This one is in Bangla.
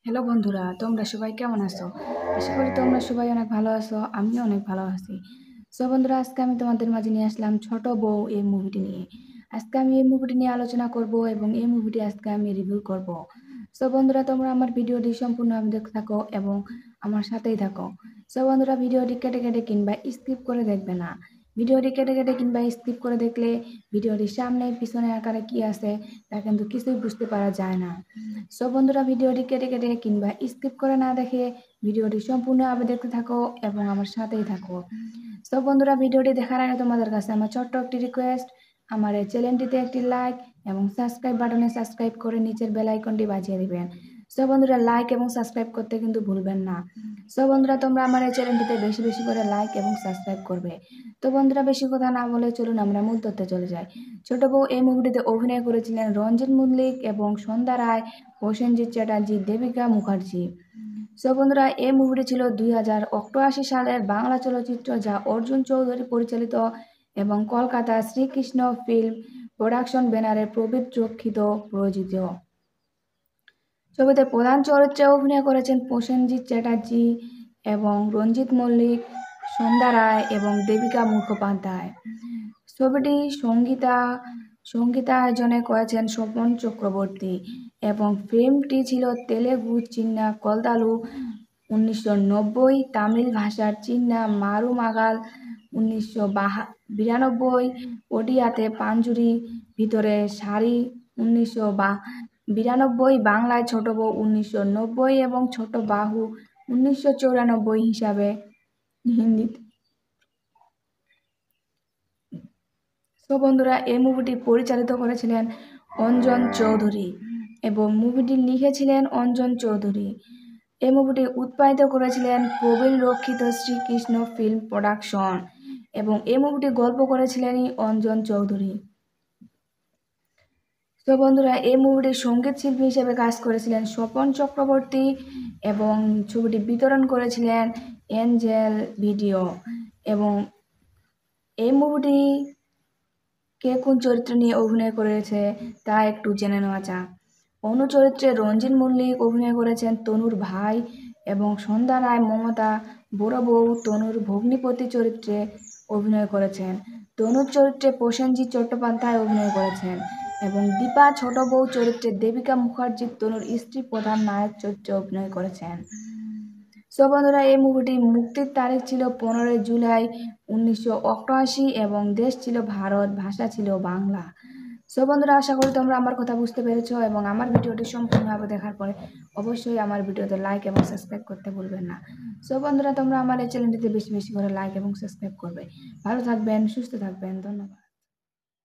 হ্যালো বন্ধুরা, তোমরা সবাই কেমন আছো? আশা করি তোমরা সবাই অনেক ভালো আছো। আমিও অনেক ভালো আছি। সো বন্ধুরা, আজকে আমি তোমাদের মাঝে নিয়ে আসলাম ছোট বউ এই মুভিটি নিয়ে। আজকে আমি এই মুভিটি নিয়ে আলোচনা করব এবং এই মুভিটি আজকে আমি রিভিউ করব। সো বন্ধুরা, তোমরা আমার ভিডিওটি সম্পূর্ণভাবে দেখতে থাকো এবং আমার সাথেই থাকো। সো বন্ধুরা, ভিডিওটি কেটে কেটে কিংবা স্কিপ করে দেখবে না। ভিডিওটি কেটে কেটে কিংবা স্কিপ করে দেখলে ভিডিওটির সামনে পিছনে আকারে কি আছে তা কিন্তু কিছুই বুঝতে পারা যায় না। সো বন্ধুরা, ভিডিওটি কেটে কেটে কিংবা স্কিপ করে না দেখে ভিডিওটি সম্পূর্ণভাবে দেখতে থাকো এবং আমার সাথেই থাকো। সো বন্ধুরা, ভিডিওটি দেখার আগে তোমাদের কাছে আমার ছোট্ট একটি রিকোয়েস্ট, আমার এই চ্যানেলটিতে একটি লাইক এবং সাবস্ক্রাইব বাটনে সাবস্ক্রাইব করে নিচের বেল আইকনটি বাজিয়ে দিবেন। সো বন্ধুরা, লাইক এবং সাবস্ক্রাইব করতে কিন্তু ভুলবেন না। সো বন্ধুরা, তোমরা আমার এই চ্যানেলটিতে বেশি বেশি করে লাইক এবং সাবস্ক্রাইব করবে। তো বন্ধুরা, বেশি কথা না বলে চলুন আমরা মূল তথ্যে চলে যাই। ছোট বউ এই মুভিটিতে অভিনয় করেছিলেন রঞ্জিত মল্লিক এবং সন্ধ্যা রায়, প্রসেনজিৎ চ্যাটার্জি, দেবিকা মুখার্জি। সো বন্ধুরা, এই মুভিটি ছিল 2088 সালের বাংলা চলচ্চিত্র, যা অর্জুন চৌধুরী পরিচালিত এবং কলকাতা শ্রীকৃষ্ণ ফিল্ম প্রোডাকশন ব্যানারে প্রবীর রক্ষিত প্রযোজিত। ছবিতে প্রধান চরিত্রে অভিনয় করেছেন প্রসেনজিৎ চ্যাটার্জি এবং রঞ্জিত মল্লিক, সন্ধ্যা রায় এবং দেবিকা মুখোপাধ্যায়। ছবিটি সঙ্গীতায়োজনে করেছেন স্বপন চক্রবর্তী এবং ফিল্মটি ছিল তেলেগু চিন্না কলদালু 1990, তামিল ভাষার চিন্না মারুমাগাল 1992, ওডিয়াতে পাঞ্জুরি ভিতরে সারি 1992, বাংলায় ছোট বউ 1990 এবং ছোট বাহু 1994 হিসাবে হিন্দিতে। তো বন্ধুরা, এই মুভিটি পরিচালিত করেছিলেন অঞ্জন চৌধুরী এবং মুভিটি লিখেছিলেন অঞ্জন চৌধুরী। এই মুভিটি উৎপাদিত করেছিলেন প্রবীণ রক্ষিত শ্রীকৃষ্ণ ফিল্ম প্রোডাকশন এবং এই মুভিটি গল্প করেছিলেন অঞ্জন চৌধুরী। তো বন্ধুরা, এই মুভিটির সঙ্গীত শিল্পী হিসেবে কাজ করেছিলেন স্বপন চক্রবর্তী এবং ছবিটি বিতরণ করেছিলেন এঞ্জেল ভিডিও। এবং এই মুভিটি কে কোন চরিত্র নিয়ে অভিনয় করেছে তা একটু জেনে নেওয়া যাক। অনু চরিত্রে রঞ্জিত মল্লিক অভিনয় করেছেন তনুর ভাই এবং সন্ধ্যা রায় মমতা বড় বউ তনুর ভগ্নিপতি চরিত্রে অভিনয় করেছেন। তনুর চরিত্রে প্রসেনজিৎ চট্টোপাধ্যায় অভিনয় করেছেন এবং দীপা ছোট বউ চরিত্রে দেবিকা মুখার্জি তনুর স্ত্রী প্রধান নায়ক চরিত্রে অভিনয় করেছেন। সো বন্ধুরা, এই মুভিটি মুক্তির তারিখ ছিল 15 জুলাই 1988 এবং দেশ ছিল ভারত, ভাষা ছিল বাংলা। সো বন্ধুরা, আশা করি তোমরা আমার কথা বুঝতে পেরেছো এবং আমার ভিডিওটি সম্পূর্ণভাবে দেখার পরে অবশ্যই আমার ভিডিওতে লাইক এবং সাবস্ক্রাইব করতে ভুলবেন না। সো বন্ধুরা, তোমরা আমার এই চ্যানেলটিতে বেশি বেশি করে লাইক এবং সাবস্ক্রাইব করবে। ভালো থাকবেন, সুস্থ থাকবেন, ধন্যবাদ।